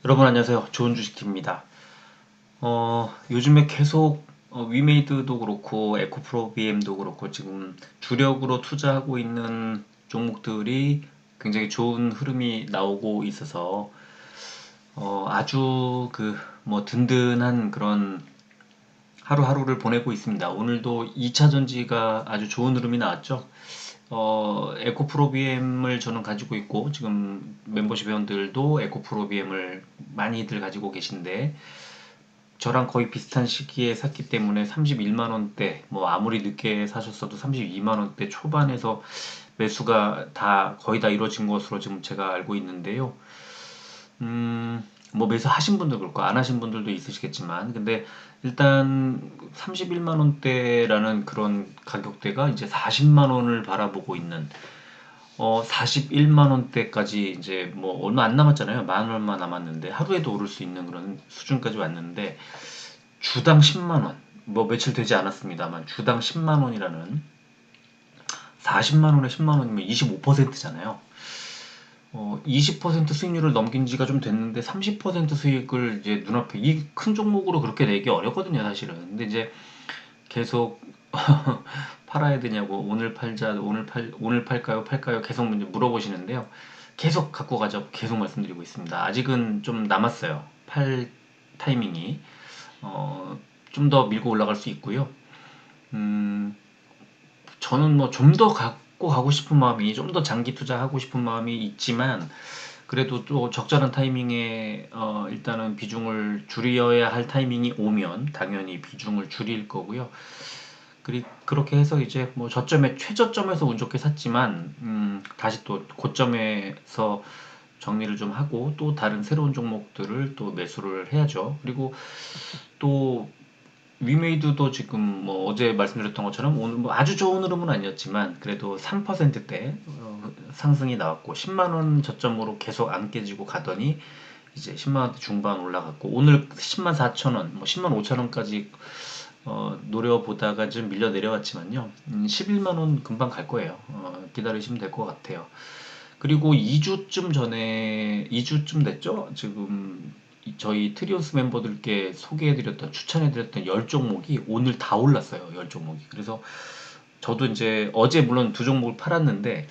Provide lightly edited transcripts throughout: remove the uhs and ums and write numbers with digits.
여러분 안녕하세요. 좋은 주식TV입니다. 요즘에 계속 위메이드도 그렇고 에코프로비엠도 그렇고 지금 주력으로 투자하고 있는 종목들이 굉장히 좋은 흐름이 나오고 있어서 아주 뭐 든든한 그런 하루하루를 보내고 있습니다. 오늘도 2차 전지가 아주 좋은 흐름이 나왔죠. 에코프로비엠을 저는 가지고 있고 지금 멤버십 회원들도 에코프로비엠을 많이들 가지고 계신데 저랑 거의 비슷한 시기에 샀기 때문에 31만 원대, 뭐 아무리 늦게 사셨어도 32만 원대 초반에서 매수가 다 거의 다 이루어진 것으로 지금 제가 알고 있는데요. 뭐 매수하신 분도 그렇고 안 하신 분들도 있으시겠지만, 근데 일단 31만 원대라는 그런 가격대가 이제 40만 원을 바라보고 있는 41만 원대까지 이제 뭐 얼마 안 남았잖아요. 만 얼마 남았는데 하루에도 오를 수 있는 그런 수준까지 왔는데 주당 10만 원, 뭐 며칠 되지 않았습니다만 주당 10만 원이라는 40만 원에 10만 원이면 25%잖아요. 20% 수익률을 넘긴 지가 좀 됐는데 30% 수익을 이제 눈앞에 이 큰 종목으로 그렇게 내기 어렵거든요, 사실은. 근데 이제 계속 팔아야 되냐고 오늘 팔자 오늘 팔까요 팔까요 계속 이제 물어보시는데요. 계속 갖고 가자고 계속 말씀드리고 있습니다. 아직은 좀 남았어요. 팔 타이밍이 좀 더 밀고 올라갈 수 있고요. 음, 저는 뭐 좀 더 갖고 가고 싶은 마음이 좀 더 장기 투자하고 싶은 마음이 있지만 그래도 또 적절한 타이밍에 일단은 비중을 줄여야 할 타이밍이 오면 당연히 비중을 줄일 거고요. 그렇게 해서 이제 뭐 저점에 최저점에서 운 좋게 샀지만 다시 또 고점에서 정리를 좀 하고 또 다른 새로운 종목들을 또 매수를 해야죠. 그리고 또 위메이드도 지금 뭐 어제 말씀드렸던 것처럼 오늘 뭐 아주 좋은 흐름은 아니었지만 그래도 3%대 상승이 나왔고 10만 원 저점으로 계속 안 깨지고 가더니 이제 10만 원대 중반 올라갔고 오늘 10만 4천 원, 뭐 10만 5천 원까지 노려보다가 좀 밀려 내려왔지만요. 11만 원 금방 갈 거예요. 기다리시면 될 것 같아요. 그리고 2주쯤 전에 2주쯤 됐죠? 지금 저희 트리오스 멤버들께 소개해드렸던 추천해드렸던 10종목이 오늘 다 올랐어요. 10종목이. 그래서 저도 이제 어제 물론 두 종목을 팔았는데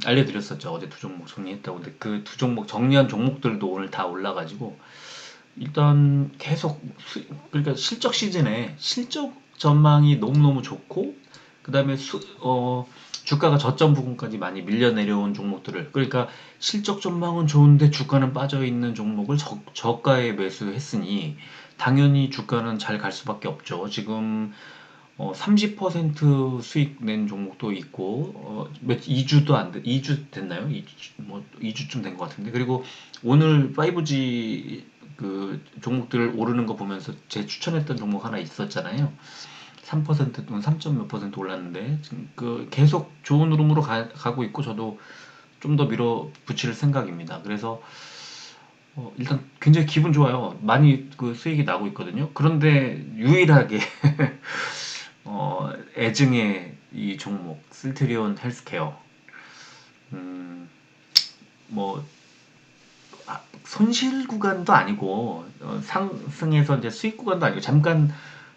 알려드렸었죠. 어제 두 종목 정리했다고. 근데 그 두 종목 정리한 종목들도 오늘 다 올라가지고 일단 계속 그러니까 실적 시즌에 실적 전망이 너무너무 좋고 그다음에 주가가 저점 부근까지 많이 밀려 내려온 종목들을 그러니까 실적 전망은 좋은데 주가는 빠져 있는 종목을 저가에 매수했으니 당연히 주가는 잘 갈 수밖에 없죠. 지금 30% 수익 낸 종목도 있고 2주도 안 돼, 2주 됐나요? 2주, 뭐 2주쯤 된 것 같은데 그리고 오늘 5G 그 종목들 오르는 거 보면서 제 추천했던 종목 하나 있었잖아요. 3% 또는 3점 몇 퍼센트 올랐는데 지금 그 계속 좋은 흐름으로 가고 있고 저도 좀 더 밀어붙일 생각입니다. 그래서 일단 굉장히 기분 좋아요. 많이 그 수익이 나고 있거든요. 그런데 유일하게 애증의 이 종목 실트리온 헬스케어 음, 뭐 손실 구간도 아니고 상승해서 이제 수익 구간도 아니고 잠깐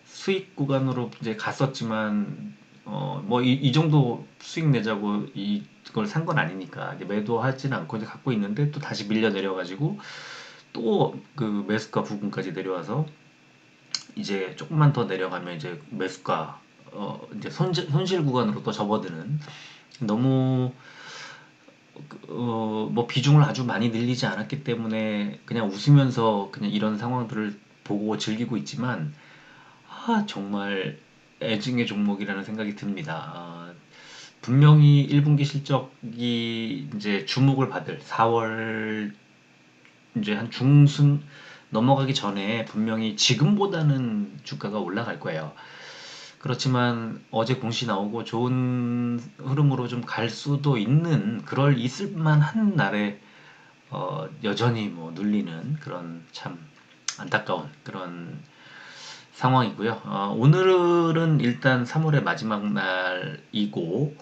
수익 구간으로 이제 갔었지만 뭐 이 정도 수익 내자고 이걸 산 건 아니니까 이제 매도하지는 않고 이제 갖고 있는데 또 다시 밀려 내려가지고 또 그 매수가 부근까지 내려와서 이제 조금만 더 내려가면 이제 매수가 이제 손실 구간으로 또 접어드는 너무 뭐 비중을 아주 많이 늘리지 않았기 때문에 그냥 웃으면서 그냥 이런 상황들을 보고 즐기고 있지만 정말 애증의 종목이라는 생각이 듭니다. 분명히 1분기 실적이 이제 주목을 받을 4월 이제 한 중순 넘어가기 전에 분명히 지금보다는 주가가 올라갈 거예요. 그렇지만 어제 공시 나오고 좋은 흐름으로 좀 갈 수도 있는 그럴 있을 만한 날에 여전히 뭐 눌리는 그런 참 안타까운 그런 상황이고요. 오늘은 일단 3월의 마지막 날이고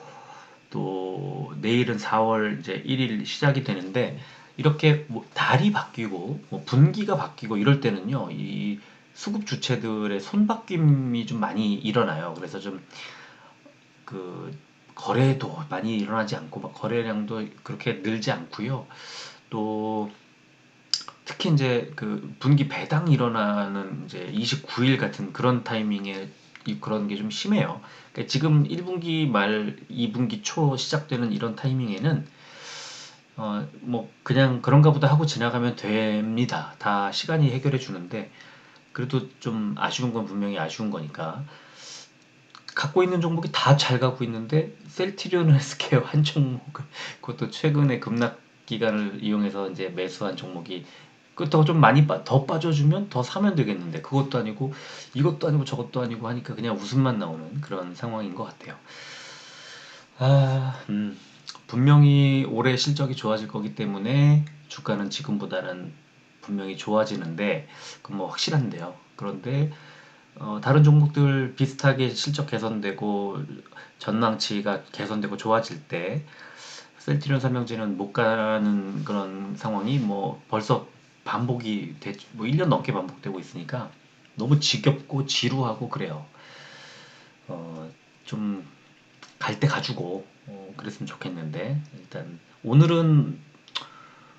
또 내일은 4월 이제 1일 시작이 되는데 이렇게 뭐 달이 바뀌고 뭐 분기가 바뀌고 이럴 때는요, 이 수급 주체들의 손바뀜이 좀 많이 일어나요. 그래서 좀 그 거래도 많이 일어나지 않고 막 거래량도 그렇게 늘지 않고요. 또 특히 이제 그 분기 배당이 일어나는 이제 29일 같은 그런 타이밍에 그런 게 좀 심해요. 그러니까 지금 1분기 말 2분기 초 시작되는 이런 타이밍에는 뭐 그냥 그런가 보다 하고 지나가면 됩니다. 다 시간이 해결해 주는데 그래도 좀 아쉬운 건 분명히 아쉬운 거니까 갖고 있는 종목이 다 잘 가고 있는데 셀트리온 헬스케어 한 종목을 그것도 최근에 급락 기간을 이용해서 이제 매수한 종목이 그렇다고 좀 많이 더 빠져주면 더 사면 되겠는데 그것도 아니고 이것도 아니고 저것도 아니고 하니까 그냥 웃음만 나오는 그런 상황인 것 같아요. 아, 분명히 올해 실적이 좋아질 거기 때문에 주가는 지금보다는 분명히 좋아지는데 그건 뭐 확실한데요. 그런데 다른 종목들 비슷하게 실적 개선되고 전망치가 개선되고 좋아질 때 셀트리온 삼명제는 못 가는 그런 상황이 뭐 벌써 반복이 뭐 1년 넘게 반복되고 있으니까 너무 지겹고 지루하고 그래요. 좀 갈 때 가지고 그랬으면 좋겠는데 일단 오늘은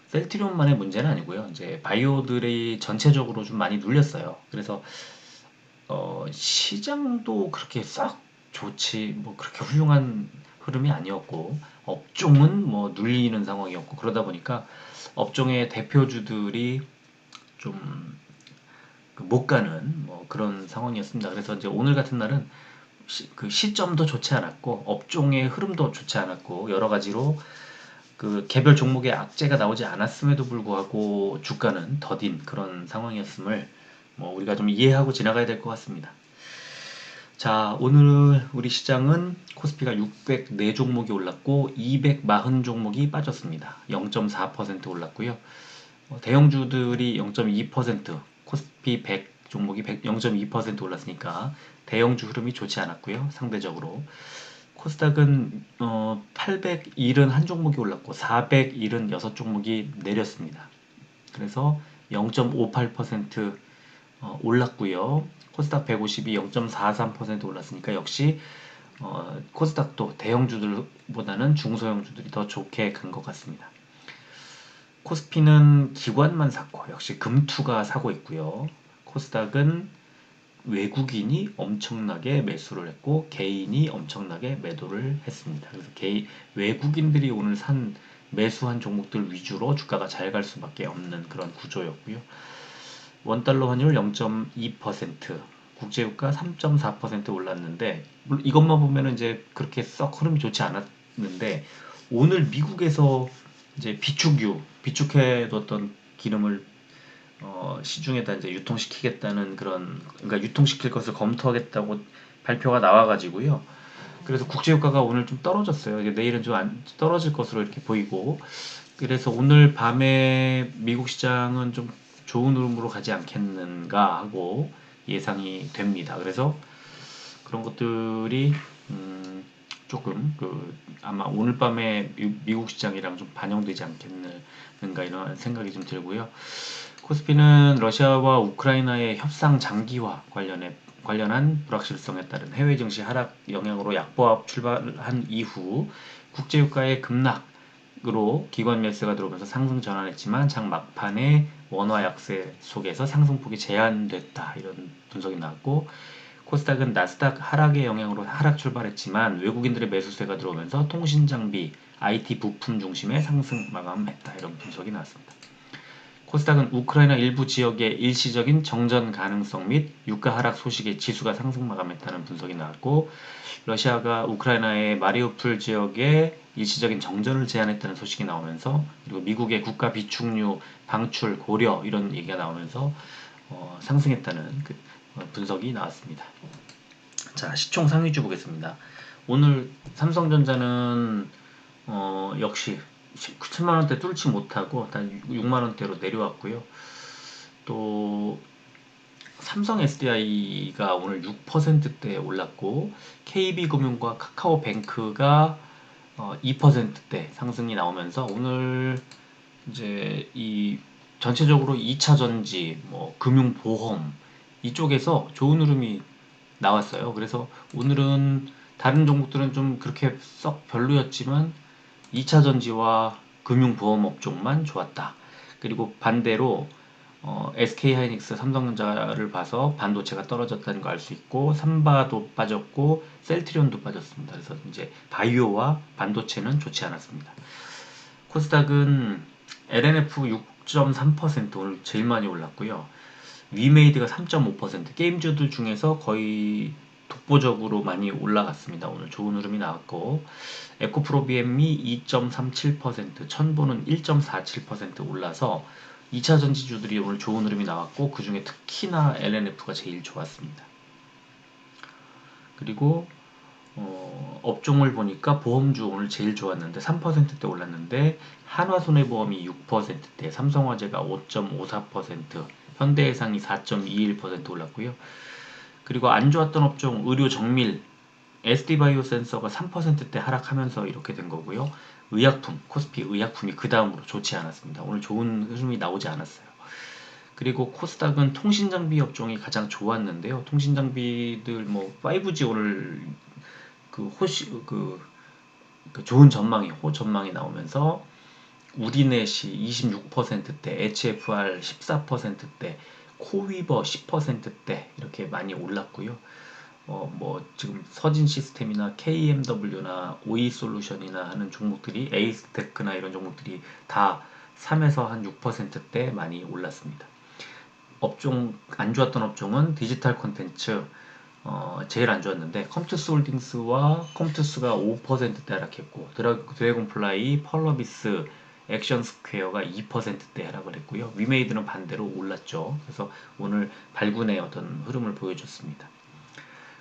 셀트리온만의 문제는 아니고요. 이제 바이오들이 전체적으로 좀 많이 눌렸어요. 그래서 시장도 그렇게 싹 좋지 뭐 그렇게 훌륭한 흐름이 아니었고 업종은 뭐 눌리는 상황이었고 그러다 보니까 업종의 대표주들이 좀 못 가는 뭐 그런 상황이었습니다. 그래서 이제 오늘 같은 날은 그 시점도 좋지 않았고 업종의 흐름도 좋지 않았고 여러 가지로 그 개별 종목의 악재가 나오지 않았음에도 불구하고 주가는 더딘 그런 상황이었음을 뭐 우리가 좀 이해하고 지나가야 될 것 같습니다. 자, 오늘 우리 시장은 코스피가 604 종목이 올랐고 240 종목이 빠졌습니다. 0.4% 올랐고요. 대형주들이 0.2%, 코스피 100 종목이 0.2% 올랐으니까 대형주 흐름이 좋지 않았고요. 상대적으로. 코스닥은 871 종목이 올랐고 476 종목이 내렸습니다. 그래서 0.58% 올랐고요. 코스닥 150이 0.43% 올랐으니까 역시 코스닥도 대형주들보다는 중소형주들이 더 좋게 간 것 같습니다. 코스피는 기관만 샀고 역시 금투가 사고 있고요. 코스닥은 외국인이 엄청나게 매수를 했고 개인이 엄청나게 매도를 했습니다. 그래서 외국인들이 오늘 매수한 종목들 위주로 주가가 잘 갈 수밖에 없는 그런 구조였고요. 원달러 환율 0.2%, 국제유가 3.4% 올랐는데 이것만 보면은 이제 그렇게 썩 흐름이 좋지 않았는데 오늘 미국에서 이제 비축해뒀던 기름을 시중에다 이제 유통시키겠다는 그러니까 유통시킬 것을 검토하겠다고 발표가 나와가지고요. 그래서 국제유가가 오늘 좀 떨어졌어요. 이제 내일은 좀 떨어질 것으로 이렇게 보이고, 그래서 오늘 밤에 미국 시장은 좀 좋은 흐름으로 가지 않겠는가 하고 예상이 됩니다. 그래서 그런 것들이 조금 아마 오늘 밤에 미국 시장이랑 좀 반영되지 않겠는가 이런 생각이 좀 들고요. 코스피는 러시아와 우크라이나의 협상 장기화 관련한 불확실성에 따른 해외 증시 하락 영향으로 약보합 출발한 이후 국제유가의 급락으로 기관 매수가 들어오면서 상승 전환했지만 장 막판에 원화 약세 속에서 상승폭이 제한됐다 이런 분석이 나왔고 코스닥은 나스닥 하락의 영향으로 하락 출발했지만 외국인들의 매수세가 들어오면서 통신 장비, IT 부품 중심의 상승 마감했다 이런 분석이 나왔습니다. 코스닥은 우크라이나 일부 지역의 일시적인 정전 가능성 및 유가 하락 소식에 지수가 상승 마감했다는 분석이 나왔고 러시아가 우크라이나의 마리우폴 지역에 일시적인 정전을 제한했다는 소식이 나오면서 그리고 미국의 국가 비축유 방출 고려 이런 얘기가 나오면서 상승했다는 분석이 나왔습니다. 자, 시총 상위주 보겠습니다. 오늘 삼성전자는 역시 7만원대 뚫지 못하고 단 6만원대로 내려왔고요. 또 삼성 SDI가 오늘 6%대 올랐고 KB금융과 카카오뱅크가 2%대 상승이 나오면서 오늘 이제 이 전체적으로 2차 전지, 뭐 금융보험 이쪽에서 좋은 흐름이 나왔어요. 그래서 오늘은 다른 종목들은 좀 그렇게 썩 별로였지만 2차 전지와 금융보험 업종만 좋았다. 그리고 반대로 SK하이닉스, 삼성전자를 봐서 반도체가 떨어졌다는 거 알 수 있고, 삼바도 빠졌고 셀트리온도 빠졌습니다. 그래서 이제 바이오와 반도체는 좋지 않았습니다. 코스닥은 LNF 6.3% 오늘 제일 많이 올랐고요. 위메이드가 3.5%, 게임주들 중에서 거의 독보적으로 많이 올라갔습니다. 오늘 좋은 흐름이 나왔고, 에코프로비엠이 2.37%, 천보는 1.47% 올라서 2차 전지주들이 오늘 좋은 흐름이 나왔고, 그 중에 특히나 LNF가 제일 좋았습니다. 그리고 업종을 보니까 보험주 오늘 제일 좋았는데 3%대 올랐는데, 한화손해보험이 6%대, 삼성화재가 5.54%, 현대해상이 4.21% 올랐고요. 그리고 안 좋았던 업종 의료정밀, SD바이오 센서가 3%대 하락하면서 이렇게 된 거고요. 의약품, 코스피 의약품이 그 다음으로 좋지 않았습니다. 오늘 좋은 흐름이 나오지 않았어요. 그리고 코스닥은 통신장비 업종이 가장 좋았는데요. 통신장비들 뭐 5G 오늘 그 좋은 전망이 호전망이 나오면서 우리넷이 26%대, HFR 14%대, 코위버 10%대 이렇게 많이 올랐고요. 뭐 지금 서진 시스템이나 KMW나 OE솔루션이나 하는 종목들이, 에이스테크나 이런 종목들이 다 3에서 한 6%대 많이 올랐습니다. 업종 안 좋았던 업종은 디지털 콘텐츠, 제일 안 좋았는데 컴투스 홀딩스와 컴투스가 5%대 하락했고, 드래곤플라이, 펄러비스, 액션 스퀘어가 2%대 하락을 했고요. 위메이드는 반대로 올랐죠. 그래서 오늘 발군의 어떤 흐름을 보여줬습니다.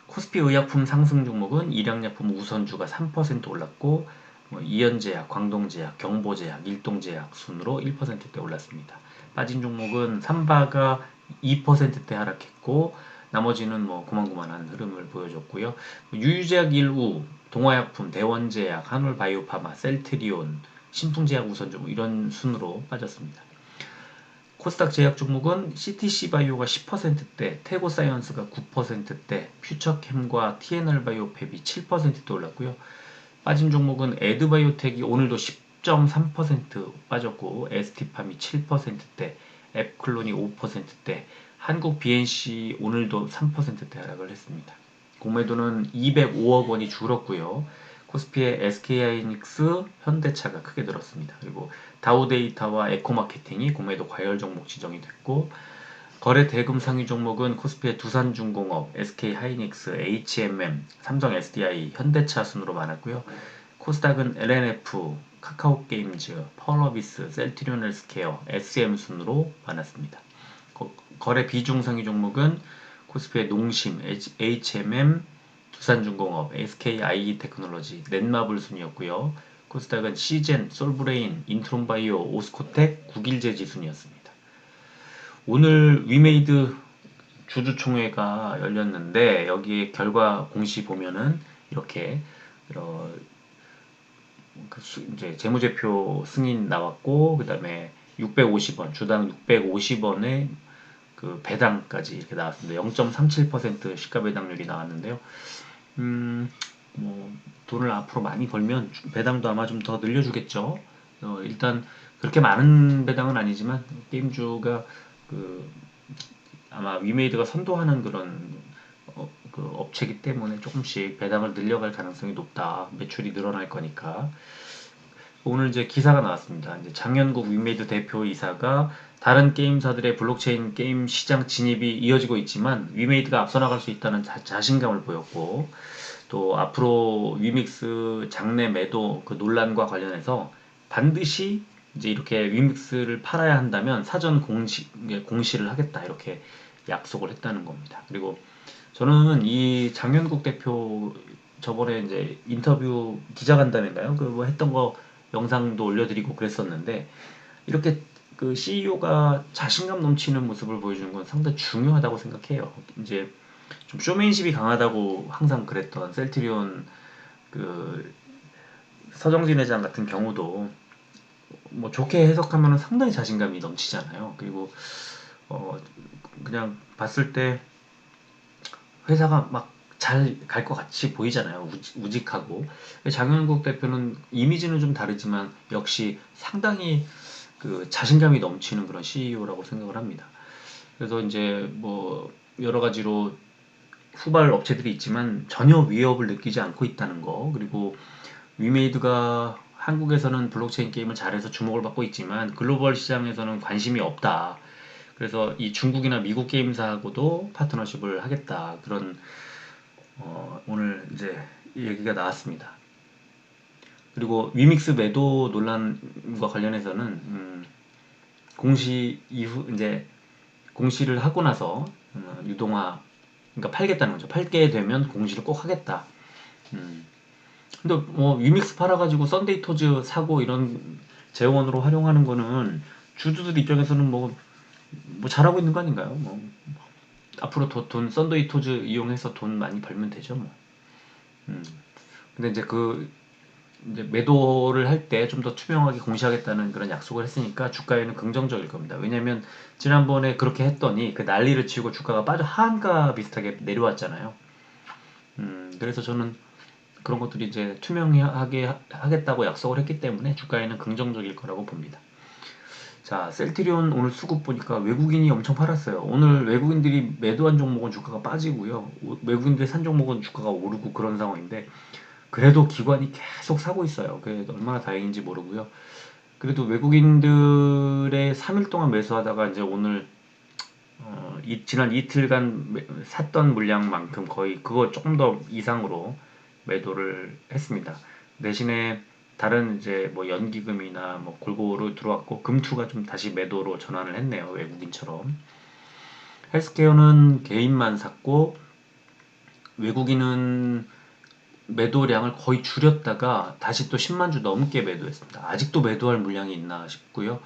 코스피 의약품 상승 종목은 일양약품 우선주가 3% 올랐고, 이연제약, 광동제약, 경보제약, 일동제약 순으로 1%대 올랐습니다. 빠진 종목은 삼바가 2%대 하락했고, 나머지는 뭐 고만고만한 흐름을 보여줬고요. 유유제약 1우, 동화약품, 대원제약, 한올바이오파마, 셀트리온, 신풍제약 우선주 이런 순으로 빠졌습니다. 코스닥 제약 종목은 CTC바이오가 10%대, 태고사이언스가 9%대, 퓨처캠과 TNR바이오팹이 7%대 올랐고요. 빠진 종목은 에드바이오텍이 오늘도 10.3% 빠졌고, ST팜이 7%대, 앱클론이 5%대, 한국 BNC 오늘도 3%대 하락을 했습니다. 공매도는 205억 원이 줄었고요. 코스피의 SK하이닉스, 현대차가 크게 늘었습니다. 그리고 다우데이터와 에코마케팅이 공매도 과열 종목 지정이 됐고, 거래 대금 상위 종목은 코스피의 두산중공업, SK하이닉스, HMM, 삼성 SDI, 현대차 순으로 많았고요. 코스닥은 LNF, 카카오게임즈, 펄러비스, 셀트리온 헬스케어, SM 순으로 많았습니다. 거래 비중 상위 종목은 코스피의 농심, HMM, 두산중공업, SKI테크놀로지, 넷마블 순이었고요. 코스닥은 시젠, 솔브레인, 인트론바이오, 오스코텍, 국일제지 순이었습니다. 오늘 위메이드 주주총회가 열렸는데, 여기에 결과 공시 보면은 이렇게 이제 재무제표 승인 나왔고, 그 다음에 650원, 주당 650원의 그 배당까지 이렇게 나왔습니다. 0.37% 시가 배당률이 나왔는데요. 뭐 돈을 앞으로 많이 벌면 배당도 아마 좀 더 늘려주겠죠. 일단 그렇게 많은 배당은 아니지만, 게임주가 그 아마 위메이드가 선도하는 그런 그 업체이기 때문에 조금씩 배당을 늘려갈 가능성이 높다. 매출이 늘어날 거니까. 오늘 이제 기사가 나왔습니다. 이제 장현국 위메이드 대표이사가 다른 게임사들의 블록체인 게임 시장 진입이 이어지고 있지만 위메이드가 앞서 나갈 수 있다는 자신감을 보였고, 또 앞으로 위믹스 장내 매도 그 논란과 관련해서 반드시 이제 이렇게 위믹스를 팔아야 한다면 사전 공시를 하겠다, 이렇게 약속을 했다는 겁니다. 그리고 저는 이 장현국 대표 저번에 이제 인터뷰 기자간담회인가요? 그 뭐 했던 거 영상도 올려드리고 그랬었는데, 이렇게 그 CEO가 자신감 넘치는 모습을 보여주는 건 상당히 중요하다고 생각해요. 이제 좀 쇼맨십이 강하다고 항상 그랬던 셀트리온 그 서정진 회장 같은 경우도 뭐 좋게 해석하면 상당히 자신감이 넘치잖아요. 그리고 어 그냥 봤을 때 회사가 막 잘 갈 것 같이 보이잖아요. 우직하고. 장영국 대표는 이미지는 좀 다르지만 역시 상당히 그 자신감이 넘치는 그런 CEO라고 생각을 합니다. 그래서 이제 뭐 여러 가지로 후발 업체들이 있지만 전혀 위협을 느끼지 않고 있다는 거. 그리고 위메이드가 한국에서는 블록체인 게임을 잘해서 주목을 받고 있지만 글로벌 시장에서는 관심이 없다. 그래서 이 중국이나 미국 게임사하고도 파트너십을 하겠다. 그런 오늘 이제 얘기가 나왔습니다. 그리고 위믹스 매도 논란과 관련해서는 공시 이후 이제 공시를 하고 나서 유동화 그러니까 팔겠다는 거죠. 팔게 되면 공시를 꼭 하겠다. 음. 근데 뭐 위믹스 팔아가지고 썬데이 토즈 사고 이런 재원으로 활용하는 거는 주주들 입장에서는 뭐 잘하고 있는 거 아닌가요? 뭐 앞으로 더 돈 썬데이 토즈 이용해서 돈 많이 벌면 되죠, 뭐. 음. 근데 이제 이제 매도를 할 때 좀 더 투명하게 공시하겠다는 그런 약속을 했으니까 주가에는 긍정적일 겁니다. 왜냐면 지난번에 그렇게 했더니 그 난리를 치고 주가가 빠져 하한가 비슷하게 내려왔잖아요. 그래서 저는 그런 것들이 이제 투명하게 하겠다고 약속을 했기 때문에 주가에는 긍정적일 거라고 봅니다. 자, 셀트리온 오늘 수급 보니까 외국인이 엄청 팔았어요. 오늘 외국인들이 매도한 종목은 주가가 빠지고요. 외국인들이 산 종목은 주가가 오르고 그런 상황인데 그래도 기관이 계속 사고 있어요. 그게 얼마나 다행인지 모르고요. 그래도 외국인들의 3일 동안 매수하다가 이제 오늘 지난 이틀간 샀던 물량만큼 거의 그거 조금 더 이상으로 매도를 했습니다. 대신에 다른 이제 뭐 연기금이나 뭐 골고루 들어왔고 금투가 좀 다시 매도로 전환을 했네요. 외국인처럼. 헬스케어는 개인만 샀고 외국인은 매도량을 거의 줄였다가 다시 또 10만 주 넘게 매도했습니다. 아직도 매도할 물량이 있나 싶고요.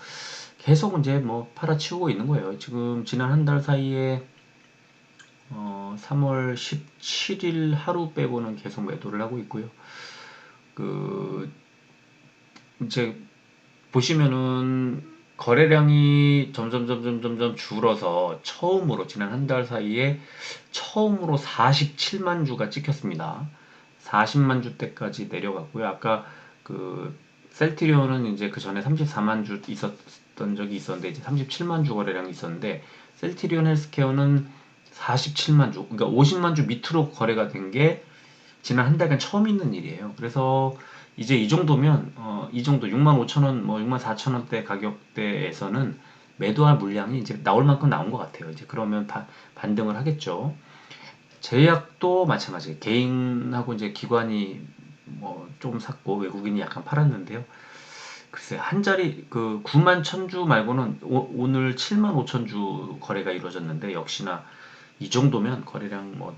계속 이제 뭐 팔아치우고 있는 거예요. 지금 지난 한 달 사이에 3월 17일 하루 빼고는 계속 매도를 하고 있고요. 그 이제 보시면은 거래량이 점점 줄어서 처음으로 지난 한 달 사이에 처음으로 47만 주가 찍혔습니다. 40만 주대까지 내려갔고요. 아까 그 셀트리온은 이제 그 전에 34만 주 있었던 적이 있었는데 이제 37만 주 거래량이 있었는데 셀트리온 헬스케어는 47만 주, 그러니까 50만 주 밑으로 거래가 된 게 지난 한 달간 처음 있는 일이에요. 그래서 이제 이 정도면 이 정도 6만 5천 원, 뭐 6만 4천 원대 가격대에서는 매도할 물량이 이제 나올 만큼 나온 것 같아요. 이제 그러면 반등을 하겠죠. 제약도 마찬가지. 개인하고 이제 기관이 뭐 조금 샀고 외국인이 약간 팔았는데요. 글쎄 한 자리 그 9만 1천 주 말고는 오늘 7만 5천 주 거래가 이루어졌는데 역시나 이 정도면 거래량 뭐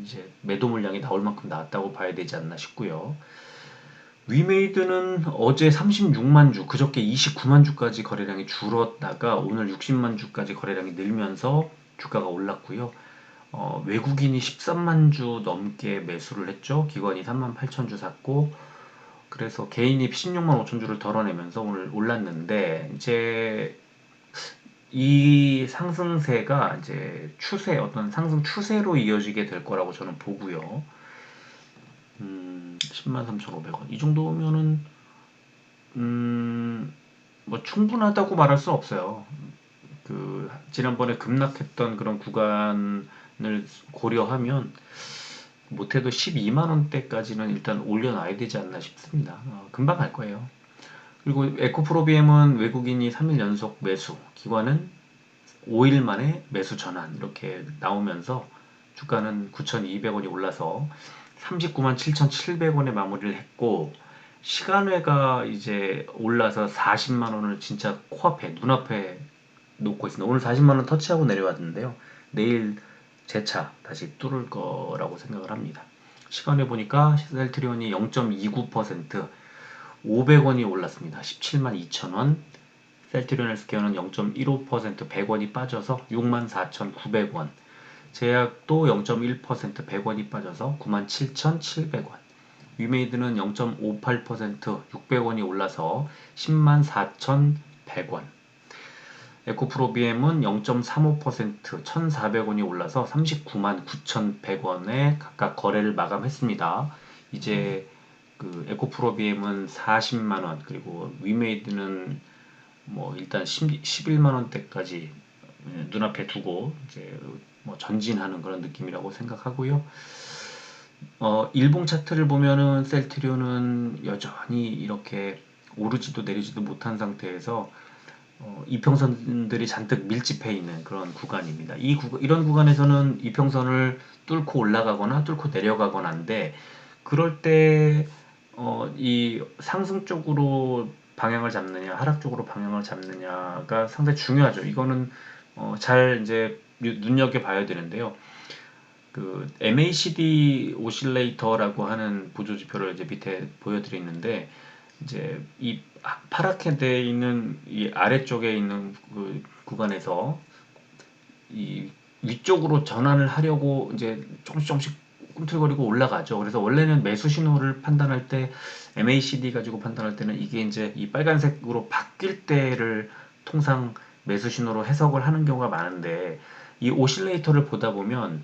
이제 매도 물량이 나올 만큼 나왔다고 봐야 되지 않나 싶고요. 위메이드는 어제 36만 주, 그저께 29만 주까지 거래량이 줄었다가 오늘 60만 주까지 거래량이 늘면서 주가가 올랐고요. 외국인이 13만 주 넘게 매수를 했죠. 기관이 3만 8천 주 샀고, 그래서 개인이 16만 5천 주를 덜어내면서 오늘 올랐는데, 이제 이 상승세가 이제 어떤 상승 추세로 이어지게 될 거라고 저는 보고요. 10만 3,500원. 이 정도면은, 뭐 충분하다고 말할 수 없어요. 지난번에 급락했던 그런 구간을 고려하면, 못해도 12만 원대까지는 일단 올려놔야 되지 않나 싶습니다. 금방 갈 거예요. 그리고 에코프로비엠은 외국인이 3일 연속 매수, 기관은 5일 만에 매수 전환 이렇게 나오면서 주가는 9,200원이 올라서 39만 7,700원에 마무리를 했고 시간외가 이제 올라서 40만 원을 진짜 코앞에 눈앞에 놓고 있습니다. 오늘 40만 원 터치하고 내려왔는데요. 내일 재차 다시 뚫을 거라고 생각을 합니다. 시간에 보니까 셀트리온이 0.29% 500원이 올랐습니다. 17만 2천원. 셀트리온 헬스케어는 0.15% 100원이 빠져서 64,900원. 제약도 0.1% 100원이 빠져서 97,700원. 위메이드는 0.58% 600원이 올라서 104,100원. 에코프로비엠은 0.35% 1,400원이 올라서 399,9,100원에 각각 거래를 마감했습니다. 이제 그 에코프로비엠은 40만원, 그리고 위메이드는 뭐 일단 11만원대까지 눈앞에 두고 이제 뭐 전진하는 그런 느낌이라고 생각하고요. 일봉 차트를 보면은 셀트리온은 여전히 이렇게 오르지도 내리지도 못한 상태에서 이평선들이 잔뜩 밀집해 있는 그런 구간입니다. 이런 구간에서는 이평선을 뚫고 올라가거나 뚫고 내려가거나 한데, 그럴 때 이 상승 쪽으로 방향을 잡느냐 하락 쪽으로 방향을 잡느냐가 상당히 중요하죠. 이거는 잘 이제 눈여겨봐야 되는데요. 그 MACD 오실레이터라고 하는 보조지표를 이제 밑에 보여드리는데, 이제 이 파랗게 돼 있는 이 아래쪽에 있는 그 구간에서 이 위쪽으로 전환을 하려고 이제 조금씩 꿈틀거리고 올라가죠. 그래서 원래는 매수 신호를 판단할 때 MACD 가지고 판단할 때는 이게 이제 이 빨간색으로 바뀔 때를 통상 매수 신호로 해석을 하는 경우가 많은데, 이 오실레이터를 보다 보면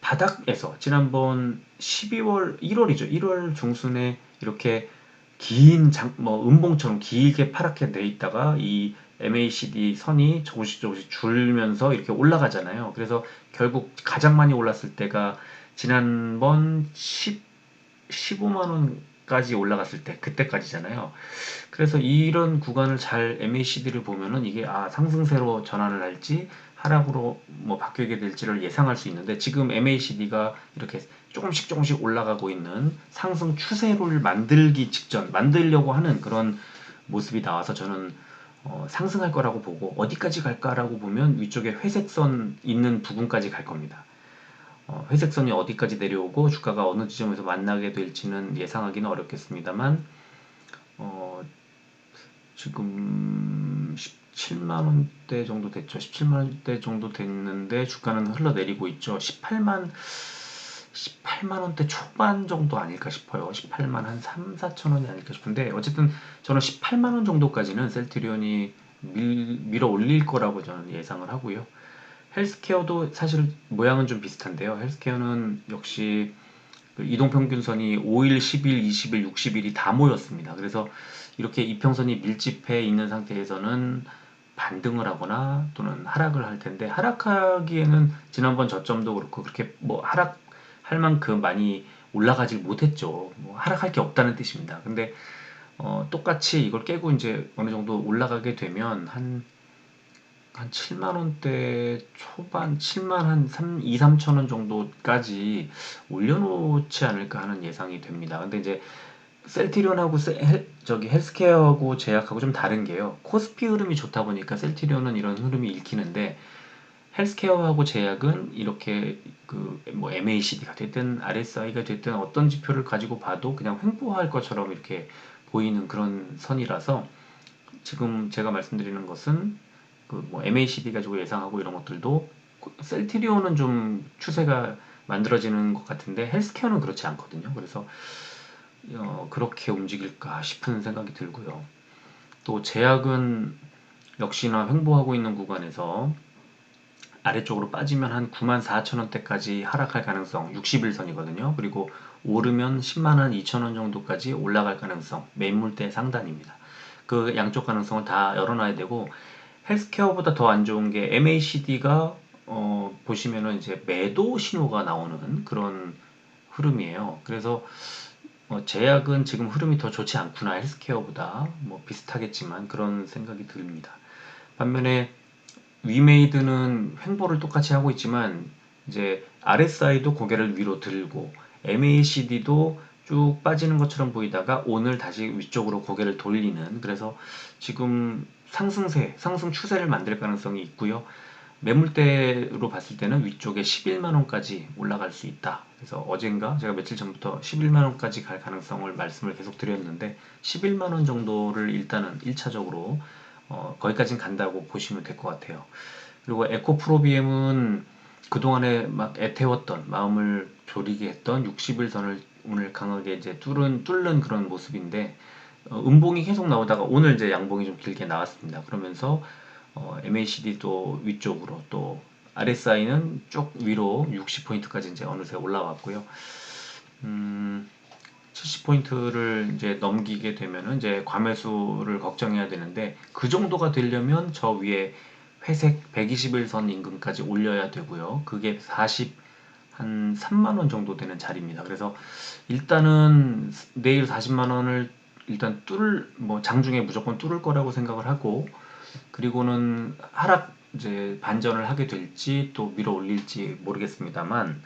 바닥에서 지난번 12월 1월이죠. 1월 중순에 이렇게 긴 음봉처럼 길게 파랗게 돼 있다가 이 MACD 선이 조금씩 줄면서 이렇게 올라가잖아요. 그래서 결국 가장 많이 올랐을 때가 지난번 15만 원까지 올라갔을 때, 그때까지잖아요. 그래서 이런 구간을 잘 MACD를 보면은 이게 상승세로 전환을 할지 하락으로 뭐 바뀌게 될지를 예상할 수 있는데, 지금 MACD가 이렇게 조금씩 올라가고 있는 상승 추세를 만들려고 하는 그런 모습이 나와서 저는 상승할 거라고 보고, 어디까지 갈까라고 보면 위쪽에 회색선 있는 부분까지 갈 겁니다. 회색선이 어디까지 내려오고 주가가 어느 지점에서 만나게 될지는 예상하기는 어렵겠습니다만, 어, 지금 17만 원대 정도 됐죠. 17만 원대 정도 됐는데 주가는 흘러내리고 있죠. 18만 원대 초반 정도 아닐까 싶어요. 18만 한 3, 4천 원이 아닐까 싶은데, 어쨌든 저는 18만 원 정도까지는 셀트리온이 밀어 올릴 거라고 저는 예상을 하고요. 헬스케어도 사실 모양은 좀 비슷한데요. 헬스케어는 역시 그 이동평균선이 5일, 10일, 20일, 60일이 다 모였습니다. 그래서 이렇게 이평선이 밀집해 있는 상태에서는 반등을 하거나 또는 하락을 할 텐데, 하락하기에는 지난번 저점도 그렇고 그렇게 뭐 하락할 만큼 많이 올라가질 못했죠. 뭐 하락할 게 없다는 뜻입니다. 근데 똑같이 이걸 깨고 이제 어느 정도 올라가게 되면 한 7만 원대 초반, 7만 한 2, 3천 원 정도까지 올려놓지 않을까 하는 예상이 됩니다. 근데 이제 셀트리온하고 저기 헬스케어하고 제약하고 좀 다른 게요. 코스피 흐름이 좋다 보니까 셀트리온은 이런 흐름이 읽히는데, 헬스케어하고 제약은 이렇게 그 뭐 MACD가 됐든 RSI가 됐든 어떤 지표를 가지고 봐도 그냥 횡보할 것처럼 이렇게 보이는 그런 선이라서, 지금 제가 말씀드리는 것은 그 뭐 MACD 가지고 예상하고 이런 것들도 셀트리온은 좀 추세가 만들어지는 것 같은데 헬스케어는 그렇지 않거든요. 그래서 그렇게 움직일까 싶은 생각이 들고요. 또 제약은 역시나 횡보하고 있는 구간에서 아래쪽으로 빠지면 한 94,000원대까지 하락할 가능성, 60일선이거든요. 그리고 오르면 10만 한 2천원 정도까지 올라갈 가능성, 매물대 상단입니다. 그 양쪽 가능성을 다 열어놔야 되고, 헬스케어보다 더 안 좋은 게 MACD가 보시면은 이제 매도 신호가 나오는 그런 흐름이에요. 그래서 제약은 지금 흐름이 더 좋지 않구나, 헬스케어보다. 뭐 비슷하겠지만 그런 생각이 듭니다. 반면에 위메이드는 횡보를 똑같이 하고 있지만 이제 RSI도 고개를 위로 들고 MACD도 쭉 빠지는 것처럼 보이다가 오늘 다시 위쪽으로 고개를 돌리는, 그래서 지금 상승 추세를 만들 가능성이 있고요. 매물대로 봤을 때는 위쪽에 11만 원까지 올라갈 수 있다. 그래서 어젠가 제가 며칠 전부터 11만 원까지 갈 가능성을 말씀을 계속 드렸는데, 11만 원 정도를 일단은 1차적으로 거기까지는 간다고 보시면 될 것 같아요. 그리고 에코프로비엠은 그동안에 막 애태웠던, 마음을 졸이게 했던 60일선을 오늘 강하게 이제 뚫는 그런 모습인데 음봉이 계속 나오다가 오늘 이제 양봉이 좀 길게 나왔습니다. 그러면서 MACD도 위쪽으로 또 RSI는 쭉 위로 60포인트까지 이제 어느새 올라왔고요. 70포인트를 이제 넘기게 되면은 이제 과매수를 걱정해야 되는데 그 정도가 되려면 저 위에 회색 121선 인근까지 올려야 되고요. 그게 한 3만 원 정도 되는 자리입니다. 그래서 일단은 내일 40만 원을 일단 뭐 장중에 무조건 뚫을 거라고 생각을 하고 그리고는 하락 이제 반전을 하게 될지 또 밀어 올릴지 모르겠습니다만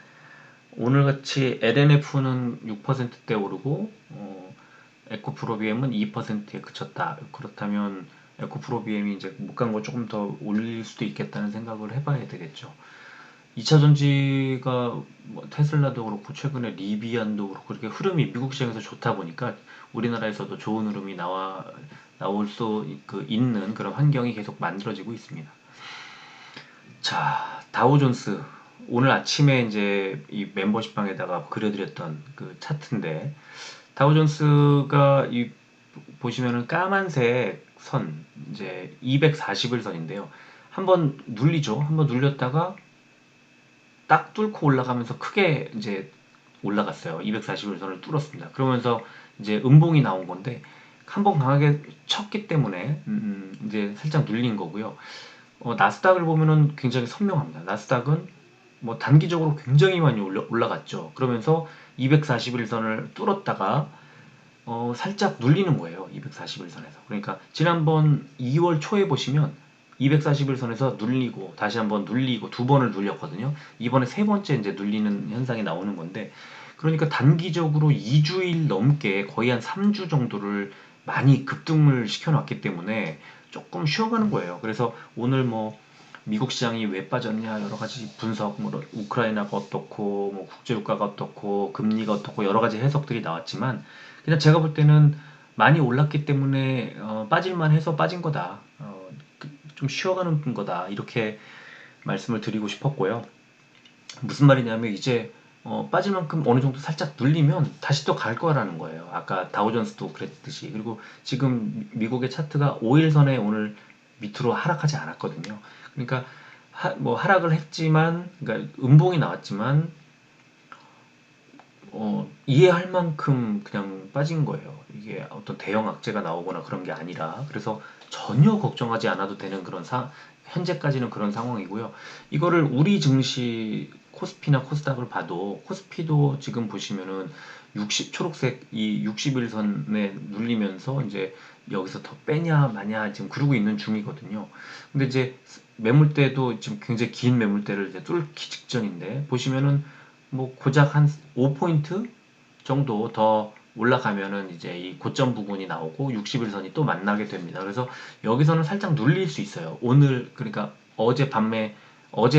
오늘같이 LNF는 6%대 오르고 에코프로비엠은 2%에 그쳤다. 그렇다면 에코프로비엠이 이제 못 간 거 조금 더 올릴 수도 있겠다는 생각을 해봐야 되겠죠. 2차 전지가 뭐 테슬라도 그렇고 최근에 리비안도 그렇고 그렇게 흐름이 미국 시장에서 좋다 보니까 우리나라에서도 좋은 흐름이 나올 수 있는 그런 환경이 계속 만들어지고 있습니다. 자, 다우존스 오늘 아침에 이제 이 멤버십 방에다가 그려드렸던 그 차트인데 다우존스가 이 보시면은 까만색 선 이제 240일선인데요. 한번 눌리죠. 한번 눌렸다가 딱 뚫고 올라가면서 크게 이제 올라갔어요. 241선을 뚫었습니다. 그러면서 이제 음봉이 나온 건데 한번 강하게 쳤기 때문에 이제 살짝 눌린 거고요. 나스닥을 보면은 굉장히 선명합니다. 나스닥은 뭐 단기적으로 굉장히 많이 올라갔죠. 그러면서 241선을 뚫었다가 살짝 눌리는 거예요. 241선에서. 그러니까 지난번 2월 초에 보시면 241선에서 눌리고 다시 한번 눌리고 두 번을 눌렸거든요. 이번에 세 번째 이제 눌리는 현상이 나오는 건데 그러니까 단기적으로 2주일 넘게 거의 한 3주 정도를 많이 급등을 시켜놨기 때문에 조금 쉬어가는 거예요. 그래서 오늘 뭐 미국 시장이 왜 빠졌냐 여러 가지 분석, 뭐 우크라이나가 어떻고, 뭐 국제유가가 어떻고, 금리가 어떻고 여러 가지 해석들이 나왔지만 그냥 제가 볼 때는 많이 올랐기 때문에 빠질만 해서 빠진 거다. 좀 쉬어가는 거다. 이렇게 말씀을 드리고 싶었고요. 무슨 말이냐면 이제 빠질 만큼 어느 정도 살짝 눌리면 다시 또 갈 거라는 거예요. 아까 다우존스도 그랬듯이. 그리고 지금 미국의 차트가 5일선에 오늘 밑으로 하락하지 않았거든요. 그러니까 뭐 하락을 했지만, 그러니까 음봉이 나왔지만 이해할 만큼 그냥 빠진 거예요. 이게 어떤 대형 악재가 나오거나 그런 게 아니라 그래서 전혀 걱정하지 않아도 되는 그런 현재까지는 그런 상황이고요. 이거를 우리 증시 코스피나 코스닥을 봐도 코스피도 지금 보시면은 초록색 이 60일선에 눌리면서 이제 여기서 더 빼냐 마냐 지금 그러고 있는 중이거든요. 근데 이제 매물대도 지금 굉장히 긴 매물대를 이제 뚫기 직전인데 보시면은 뭐 고작 한 5포인트 정도 더 올라가면은 이제 이 고점 부분이 나오고 60일선이 또 만나게 됩니다. 그래서 여기서는 살짝 눌릴 수 있어요. 오늘 그러니까 어제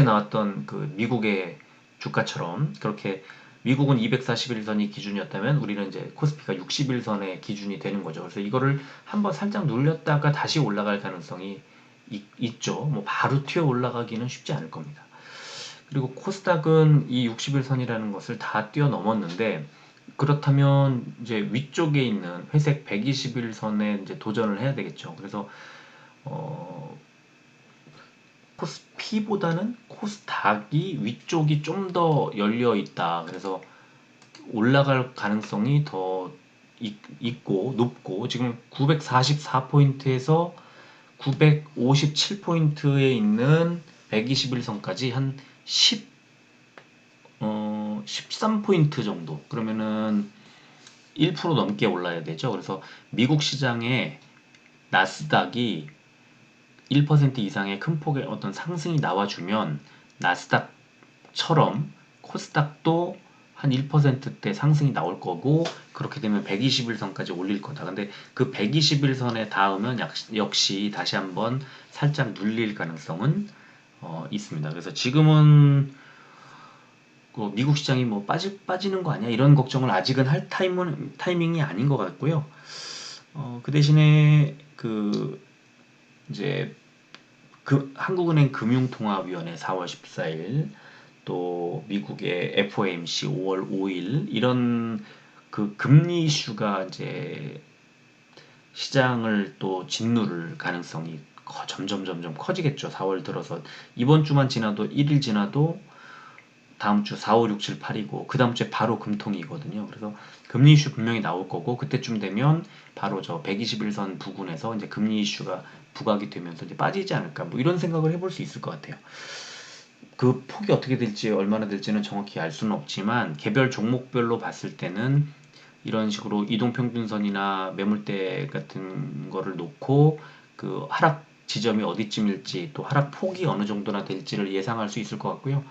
나왔던 그 미국의 주가처럼 그렇게 미국은 241선이 기준이었다면 우리는 이제 코스피가 60일선의 기준이 되는 거죠. 그래서 이거를 한번 살짝 눌렸다가 다시 올라갈 가능성이 있죠. 뭐 바로 튀어 올라가기는 쉽지 않을 겁니다. 그리고 코스닥은 이 60일선이라는 것을 다 뛰어넘었는데 그렇다면 이제 위쪽에 있는 회색 121선에 이제 도전을 해야 되겠죠. 그래서 코스피보다는 코스닥이 위쪽이 좀 더 열려 있다. 그래서 올라갈 가능성이 더 있고 높고 지금 944포인트에서 957포인트에 있는 121선까지 한 13포인트 정도 그러면은 1% 넘게 올라야 되죠. 그래서 미국 시장에 나스닥이 1% 이상의 큰 폭의 어떤 상승이 나와주면 나스닥처럼 코스닥도 한 1%대 상승이 나올 거고 그렇게 되면 121선까지 올릴 거다. 근데 그 121선에 닿으면 역시 다시 한번 살짝 눌릴 가능성은 있습니다. 그래서 지금은 미국 시장이 뭐 빠지는 거 아니야? 이런 걱정을 아직은 할 타이밍이 아닌 것 같고요. 그 대신에 이제 한국은행 금융통화위원회 4월 14일 또 미국의 FOMC 5월 5일 이런 그 금리 이슈가 이제 시장을 또 짓누를 가능성이 점점 커지겠죠. 4월 들어서 이번 주만 지나도 1일 지나도 다음 주 4, 5, 6, 7, 8이고 그 다음 주에 바로 금통이거든요. 그래서 금리 이슈 분명히 나올 거고 그때쯤 되면 바로 저 121선 부근에서 이제 금리 이슈가 부각이 되면서 이제 빠지지 않을까 뭐 이런 생각을 해볼 수 있을 것 같아요. 그 폭이 어떻게 될지 얼마나 될지는 정확히 알 수는 없지만 개별 종목별로 봤을 때는 이런 식으로 이동평균선이나 매물대 같은 거를 놓고 그 하락 지점이 어디쯤일지 또 하락 폭이 어느 정도나 될지를 예상할 수 있을 것 같고요.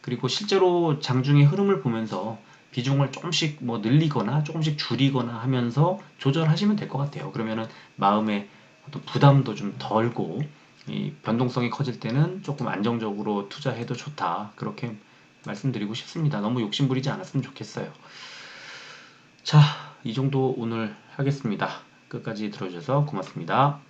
그리고 실제로 장중의 흐름을 보면서 비중을 조금씩 뭐 늘리거나 조금씩 줄이거나 하면서 조절하시면 될 것 같아요. 그러면은 마음의 어떤 부담도 좀 덜고 이 변동성이 커질 때는 조금 안정적으로 투자해도 좋다. 그렇게 말씀드리고 싶습니다. 너무 욕심부리지 않았으면 좋겠어요. 자, 이 정도 오늘 하겠습니다. 끝까지 들어주셔서 고맙습니다.